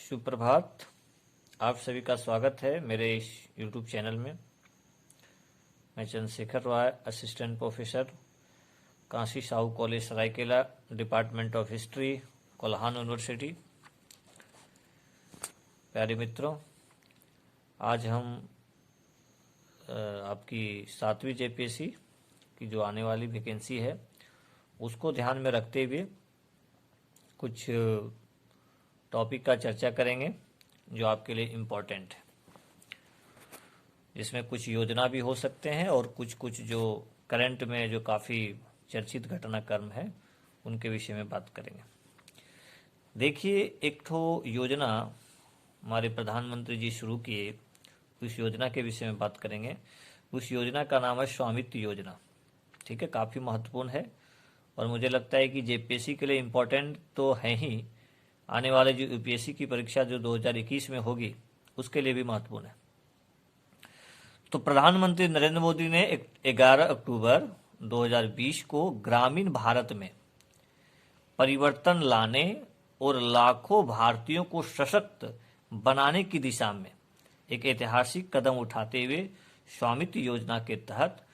सुप्रभात। आप सभी का स्वागत है मेरे इस YouTube चैनल में। मैं Chandrashekhar Roy, assistant professor, Kashi Sahu college Saraikela, department of history, Kolhan university. प्यारे मित्रों, आज हम आपकी 7वीं JPSC की जो आने वाली वैकेंसी है उसको ध्यान में रखते हुए कुछ टॉपिक का चर्चा करेंगे जो आपके लिए इम्पोर्टेंट है, जिसमें कुछ योजना भी हो सकते हैं और कुछ जो करंट में जो काफ़ी चर्चित घटनाक्रम है उनके विषय में बात करेंगे। देखिए, एक तो योजना हमारे प्रधानमंत्री जी शुरू किए, उस योजना के विषय में बात करेंगे। उस योजना का नाम है स्वामित्व योजना। ठीक है, काफ़ी महत्वपूर्ण है और मुझे लगता है कि JPSC के लिए इम्पोर्टेंट तो है ही, आने वाले जो UPSC की परीक्षा जो 2021 में होगी उसके लिए भी महत्वपूर्ण है। तो प्रधानमंत्री नरेंद्र मोदी ने 11 अक्टूबर 2020 को ग्रामीण भारत में परिवर्तन लाने और लाखों भारतीयों को सशक्त बनाने की दिशा में एक ऐतिहासिक कदम उठाते हुए स्वामित्व योजना के तहत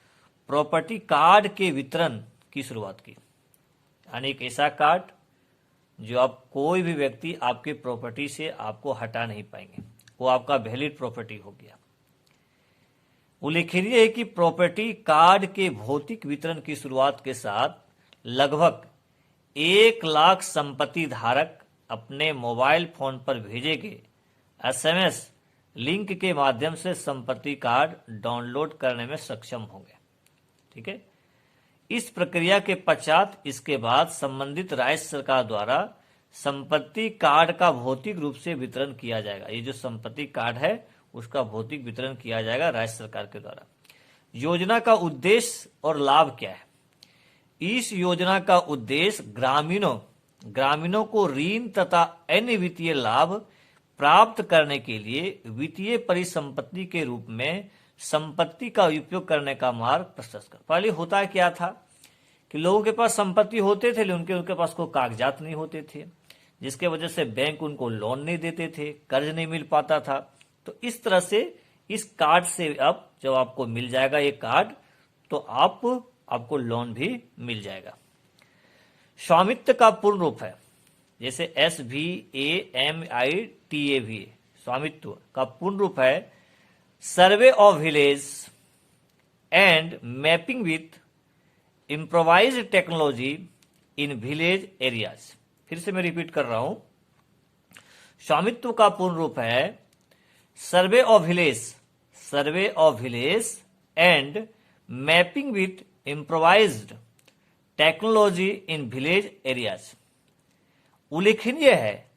प्रॉपर्टी कार्ड के वितरण की शुरुआत की। यानी एक ऐसा कार्ड जो आप कोई भी व्यक्ति आपके प्रॉपर्टी से आपको हटा नहीं पाएंगे, वो आपका वैलिड प्रॉपर्टी हो गया। उल्लेखनीय है कि प्रॉपर्टी कार्ड के भौतिक वितरण की शुरुआत के साथ लगभग 1 लाख संपत्ति धारक अपने मोबाइल फोन पर भेजे गए SMS लिंक के माध्यम से संपत्ति कार्ड डाउनलोड करने में सक्षम होंगे। ठीक है, इस प्रक्रिया के पश्चात इसके बाद संबंधित राज्य सरकार द्वारा संपत्ति कार्ड का भौतिक रूप से वितरण किया जाएगा। ये जो संपत्ति कार्ड है उसका भौतिक वितरण किया जाएगा राज्य सरकार के द्वारा। योजना का उद्देश्य और लाभ क्या है? इस योजना का उद्देश्य ग्रामीणों को ऋण तथा अन्य वित्तीय लाभ प्राप्त करने के लिए वित्तीय परिसंपत्ति के रूप में संपत्ति का उपयोग करने का मार्ग प्रशस्त कर। पहले होता क्या था कि लोगों के पास संपत्ति होते थे लेकिन उनके पास कोई कागजात नहीं होते थे, जिसके वजह से बैंक उनको लोन नहीं देते थे, कर्ज नहीं मिल पाता था। तो इस तरह से इस कार्ड से अब जब आपको मिल जाएगा ये कार्ड तो आपको लोन भी मिल जाएगा। स्वामित्व का पूर्ण रूप है, जैसे SVAMITV, स्वामित्व का पूर्ण रूप है survey of village and mapping with improvised technology in village areas. फिर से मैं रिपीट कर रहा हूं, स्वामित्व का पूर्ण रूप है survey of village and mapping with improvised technology in village areas. उल्लेखनीय है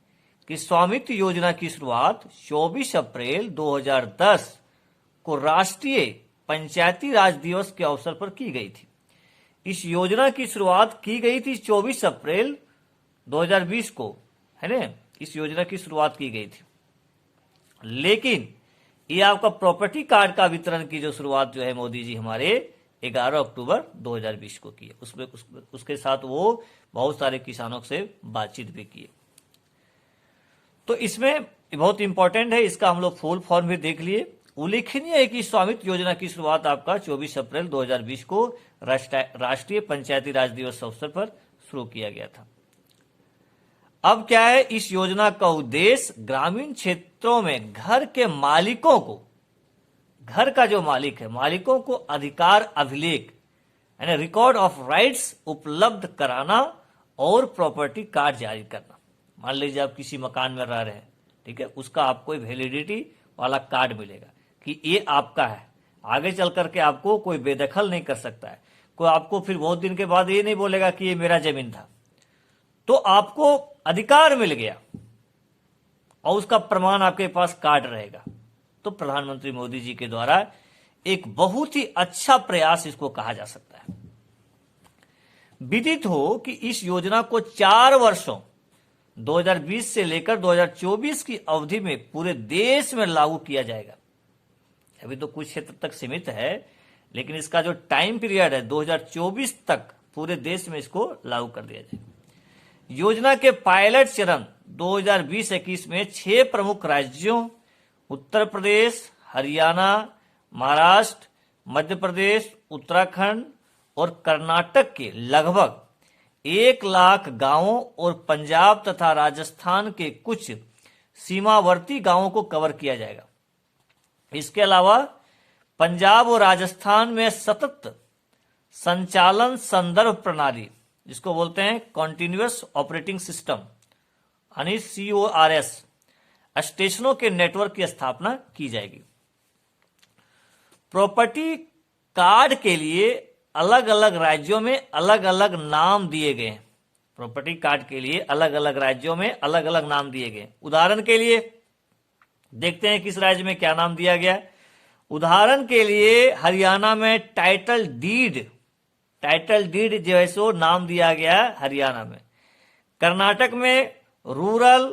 कि स्वामित्व योजना की शुरुआत 24 अप्रैल 2010 को राष्ट्रीय पंचायती राज दिवस के अवसर पर की गई थी। इस योजना की शुरुआत की गई थी 24 अप्रैल 2020 को, है ना? इस योजना की शुरुआत की गई थी, लेकिन ये आपका प्रॉपर्टी कार्ड का वितरण की जो शुरुआत जो है मोदी जी हमारे 11 अक्टूबर 2020 को की है। उसके साथ वो बहुत सारे किसानों से बातचीत भी की। तो इसमें बहुत इंपॉर्टेंट है, इसका हम लोग फुल फॉर्म भी देख लिए। उल्लेखनीय है कि स्वामित्व योजना की शुरुआत आपका 24 अप्रैल 2020 को राष्ट्रीय पंचायती राज दिवस अवसर पर शुरू किया गया था। अब क्या है, इस योजना का उद्देश्य ग्रामीण क्षेत्रों में घर के मालिकों को, घर का जो मालिक है, मालिकों को अधिकार अभिलेख यानी रिकॉर्ड ऑफ राइट्स उपलब्ध कराना और प्रॉपर्टी कार्ड जारी करना। मान लीजिए आप किसी मकान में रह रहे हैं, ठीक है, उसका आपको वैलिडिटी वाला कार्ड मिलेगा कि ये आपका है। आगे चल करके आपको कोई बेदखल नहीं कर सकता है, कोई आपको फिर बहुत दिन के बाद ये नहीं बोलेगा कि ये मेरा जमीन था। तो आपको अधिकार मिल गया और उसका प्रमाण आपके पास कार्ड रहेगा। तो प्रधानमंत्री मोदी जी के द्वारा एक बहुत ही अच्छा प्रयास इसको कहा जा सकता है। विदित हो कि इस योजना को 4 वर्षों 2020 से लेकर 2024 की अवधि में पूरे देश में लागू किया जाएगा। अभी तो कुछ क्षेत्र तक सीमित है, लेकिन इसका जो टाइम पीरियड है 2024 तक पूरे देश में इसको लागू कर दिया जाएगा। योजना के पायलट चरण 2020-21 में 6 प्रमुख राज्यों उत्तर प्रदेश, हरियाणा, महाराष्ट्र, मध्य प्रदेश, उत्तराखंड और कर्नाटक के लगभग 1 लाख गांवों और पंजाब तथा राजस्थान के कुछ सीमावर्ती गांवों को कवर किया जाएगा। इसके अलावा पंजाब और राजस्थान में सतत संचालन संदर्भ प्रणाली, जिसको बोलते हैं कॉन्टिन्यूअस ऑपरेटिंग सिस्टम यानी CORS, स्टेशनों के नेटवर्क की स्थापना की जाएगी। प्रॉपर्टी कार्ड के लिए अलग अलग राज्यों में अलग अलग नाम दिए गए हैं। प्रॉपर्टी कार्ड के लिए अलग अलग राज्यों में अलग अलग नाम दिए गए। उदाहरण के लिए देखते हैं किस राज्य में क्या नाम दिया गया। उदाहरण के लिए हरियाणा में टाइटल डीड जो है सो नाम दिया गया हरियाणा में। कर्नाटक में रूरल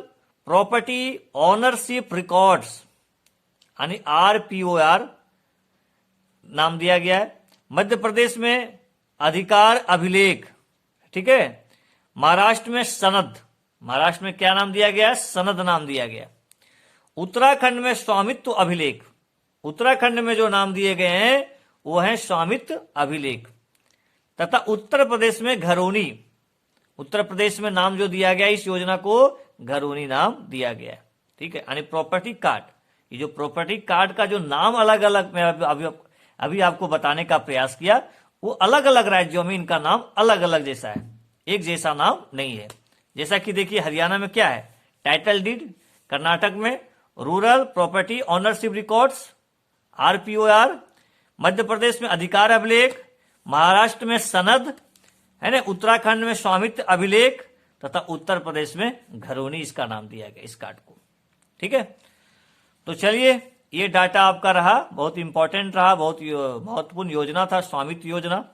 प्रॉपर्टी ऑनरशिप रिकॉर्ड्स यानी RPOR नाम दिया गया है। मध्य प्रदेश में अधिकार अभिलेख, ठीक है। महाराष्ट्र में सनद, महाराष्ट्र में क्या नाम दिया गया? सनद नाम दिया गया। उत्तराखंड में स्वामित्व अभिलेख, उत्तराखंड में जो नाम दिए गए हैं वो है स्वामित्व अभिलेख। तथा उत्तर प्रदेश में घरौनी, उत्तर प्रदेश में नाम जो दिया गया इस योजना को घरौनी नाम दिया गया, ठीक है। यानी प्रॉपर्टी कार्ड, ये जो प्रॉपर्टी कार्ड का जो नाम अलग अलग मैं अभी आपको बताने का प्रयास किया, वो अलग अलग राज्यों में इनका नाम अलग अलग जैसा है, एक जैसा नाम नहीं है। जैसा कि देखिए हरियाणा में क्या है? टाइटल डीड, कर्नाटक में rural property ownership records RPOR, Madhya Pradesh में अधिकार अभिलेख, महाराष्ट्र में सनद है ना, उत्तराखंड में स्वामित्व अभिलेख तथा उत्तर प्रदेश में घरौनी इसका नाम दिया गया इस कार्ड को, ठीक है। तो चलिए ये डाटा आपका रहा, बहुत इंपॉर्टेंट रहा, बहुत महत्वपूर्ण योजना था स्वामित्व योजना।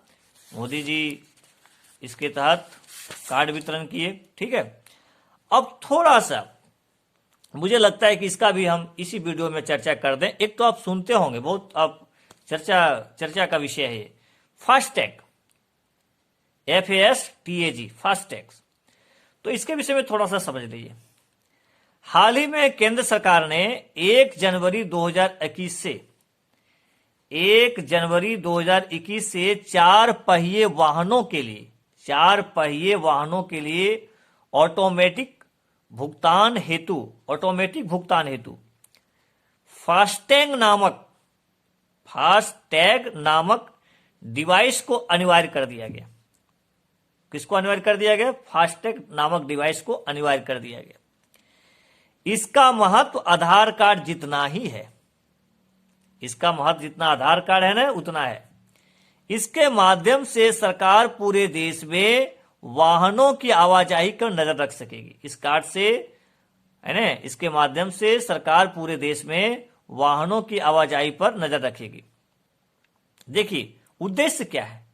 मोदी जी इसके तहत कार्ड वितरण किए, ठीक है। अब थोड़ा सा मुझे लगता है कि इसका भी हम इसी वीडियो में चर्चा कर दें। एक तो आप सुनते होंगे, बहुत आप चर्चा का विषय है फास्टैग, FASTAG, फास्टैग। तो इसके विषय में थोड़ा सा समझ लीजिए। हाल ही में केंद्र सरकार ने 1 जनवरी 2021 से 4 पहिए वाहनों के लिए ऑटोमेटिक भुगतान हेतु फास्टैग नामक डिवाइस को अनिवार्य कर दिया गया। किसको अनिवार्य कर दिया गया? फास्टैग नामक डिवाइस को अनिवार्य कर दिया गया। इसका महत्व आधार कार्ड जितना ही है, इसका महत्व जितना आधार कार्ड है ना उतना है। इसके माध्यम से सरकार पूरे देश में वाहनों की आवाजाही पर नजर रख सकेगी। इस कार्ड से है ना, इसके माध्यम से सरकार पूरे देश में वाहनों की आवाजाही पर नजर रखेगी। देखिए उद्देश्य क्या है?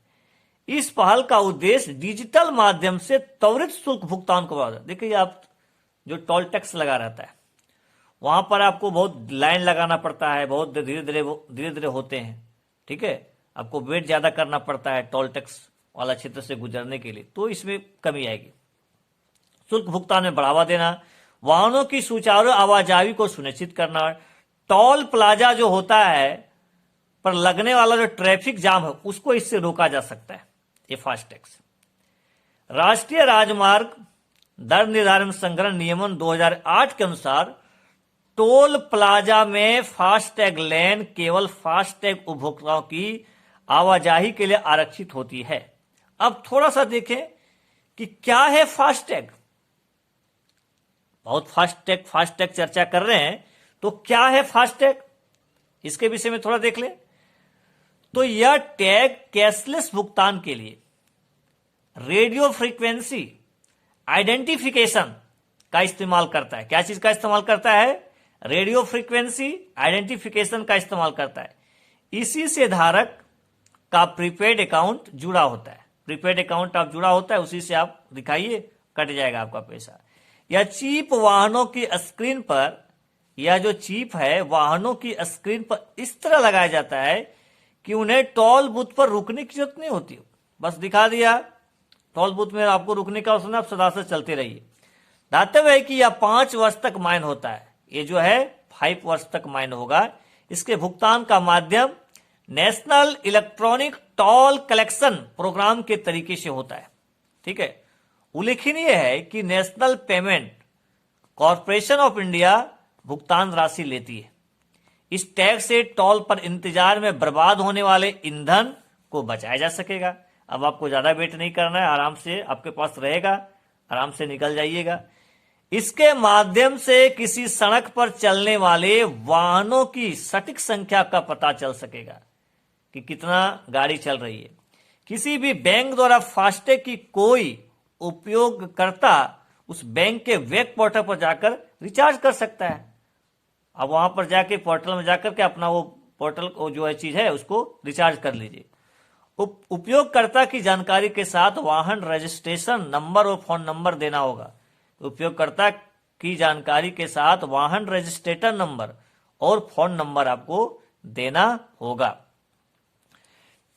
इस पहल का उद्देश्य डिजिटल माध्यम से त्वरित शुल्क भुगतान को बढ़ाना। देखिए आप जो टोल टैक्स लगा रहता है वहां पर आपको बहुत लाइन लगाना पड़ता है, बहुत धीरे धीरे होते हैं, ठीक है। आपको वेट ज्यादा करना पड़ता है टोल टैक्स वाला क्षेत्र से गुजरने के लिए, तो इसमें कमी आएगी। शुल्क भुगतान में बढ़ावा देना, वाहनों की सुचारू आवाजाही को सुनिश्चित करना, टोल प्लाजा जो होता है पर लगने वाला जो ट्रैफिक जाम है उसको इससे रोका जा सकता है, ये फास्टैग। राष्ट्रीय राजमार्ग दर निर्धारण संग्रहण नियमन 2008 के अनुसार टोल प्लाजा में फास्टैग लेन केवल फास्टैग उपभोक्ताओं की आवाजाही के लिए आरक्षित होती है। अब थोड़ा सा देखें कि क्या है फास्टैग। बहुत फास्टैग चर्चा कर रहे हैं, तो क्या है फास्टैग, इसके विषय में थोड़ा देख लें। तो यह टैग कैशलेस भुगतान के लिए रेडियो फ्रीक्वेंसी आइडेंटिफिकेशन का इस्तेमाल करता है। क्या चीज का इस्तेमाल करता है? रेडियो फ्रीक्वेंसी आइडेंटिफिकेशन का इस्तेमाल करता है। इसी से धारक का प्रीपेड अकाउंट जुड़ा होता है। प्रीपेड अकाउंट आप जुड़ा होता है, उसी से आप दिखाइए, कट जाएगा आपका पैसा। यह चिप वाहनों की स्क्रीन पर, यह जो चिप है वाहनों की स्क्रीन पर इस तरह लगाया जाता है कि उन्हें टोल बूथ पर रुकने की जरूरत नहीं होती, बस दिखा दिया टोल बूथ में आपको रुकने का ऑप्शन, आप सदा से चलते रहिए। दातव्य है कि यह 5 वर्ष तक मान्य होता है। ये जो है 5 वर्ष तक मान्य होगा। इसके भुगतान का माध्यम national electronic toll collection program के तरीके से होता है। ठीक है, उल्लेखनीय है कि national payment corporation of India भुगतान राशि लेती है। इस टैक्स से टोल पर इंतजार में बर्बाद होने वाले ईंधन को बचाया जा सकेगा। अब आपको ज्यादा वेट नहीं करना है, आराम से आपके पास रहेगा, आराम से निकल जाइएगा। इसके माध्यम से किसी सड़क पर चलने वाले वाहनों की सटीक संख्या का पता चल सकेगा कि कितना गाड़ी चल रही है। किसी भी बैंक द्वारा फास्टैग की कोई उपयोगकर्ता उस बैंक के वेब पोर्टल पर जाकर रिचार्ज कर सकता है। अब वहां पर जाके पोर्टल में जाकर के अपना वो पोर्टल को जो है चीज है उसको रिचार्ज कर लीजिए। उपयोगकर्ता की जानकारी के साथ वाहन रजिस्ट्रेशन नंबर और फोन नंबर देना होगा। उपयोगकर्ता की जानकारी के साथ वाहन रजिस्ट्रेशन नंबर और फोन नंबर आपको देना होगा।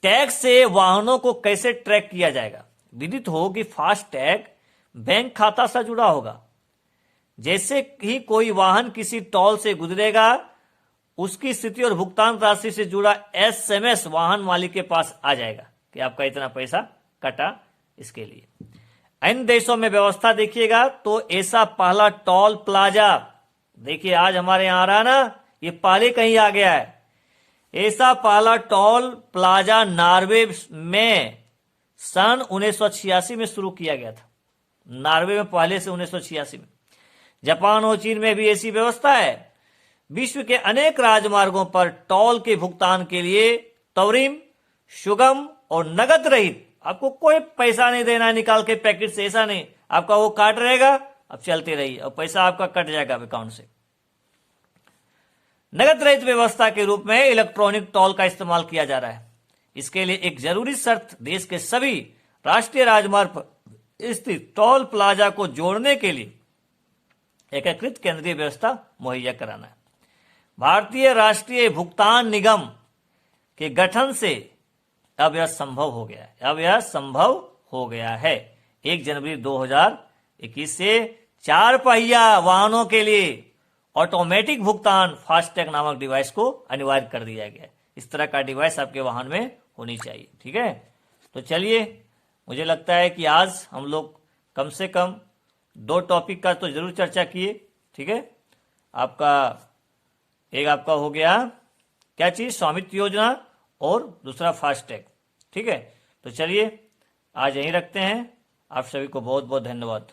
टैक्स से वाहनों को कैसे ट्रैक किया जाएगा? विदित हो कि फास्टैग बैंक खाता से जुड़ा होगा। जैसे ही कोई वाहन किसी टोल से गुजरेगा, उसकी स्थिति और भुगतान राशि से जुड़ा एसएमएस वाहन मालिक के पास आ जाएगा कि आपका इतना पैसा कटा। इसके लिए अन्य देशों में व्यवस्था देखिएगा तो ऐसा पहला टोल प्लाजा, देखिए आज हमारे यहां आ रहा ना, ये पहले कहीं आ गया है। ऐसा पहला टोल प्लाजा नॉर्वे में सन 1986 में शुरू किया गया था। नॉर्वे में पहले से 1986 में। जापान और चीन में भी ऐसी व्यवस्था है। विश्व के अनेक राजमार्गों पर टोल के भुगतान के लिए त्वरित, सुगम और नगद रहित, आपको कोई पैसा नहीं देना निकाल के पैकेट से, ऐसा नहीं, आपका वो कार्ड रहेगा, अब चलते रहिए और पैसा आपका कट जाएगा अकाउंट से। नगद रहित व्यवस्था के रूप में इलेक्ट्रॉनिक टोल का इस्तेमाल किया जा रहा है। इसके लिए एक जरूरी शर्त देश के सभी राष्ट्रीय राजमार्ग पर स्थित टोल प्लाजा को जोड़ने के लिए एकीकृत केंद्रीय व्यवस्था मुहैया कराना है। भारतीय राष्ट्रीय भुगतान निगम के गठन से अब यह संभव हो गया है। 1 जनवरी 2021 से 4 पहिया वाहनों के लिए ऑटोमेटिक भुगतान फास्टैग नामक डिवाइस को अनिवार्य कर दिया गया है। इस तरह का डिवाइस आपके वाहन में होनी चाहिए। ठीक है, तो चलिए, मुझे लगता है कि आज हम लोग कम से कम 2 टॉपिक का तो जरूर चर्चा किए। ठीक है, एक आपका हो गया क्या चीज, स्वामित्व योजना, और दूसरा फास्टैग। ठीक है, तो चलिए आज यहीं रखते हैं। आप सभी को बहुत बहुत धन्यवाद।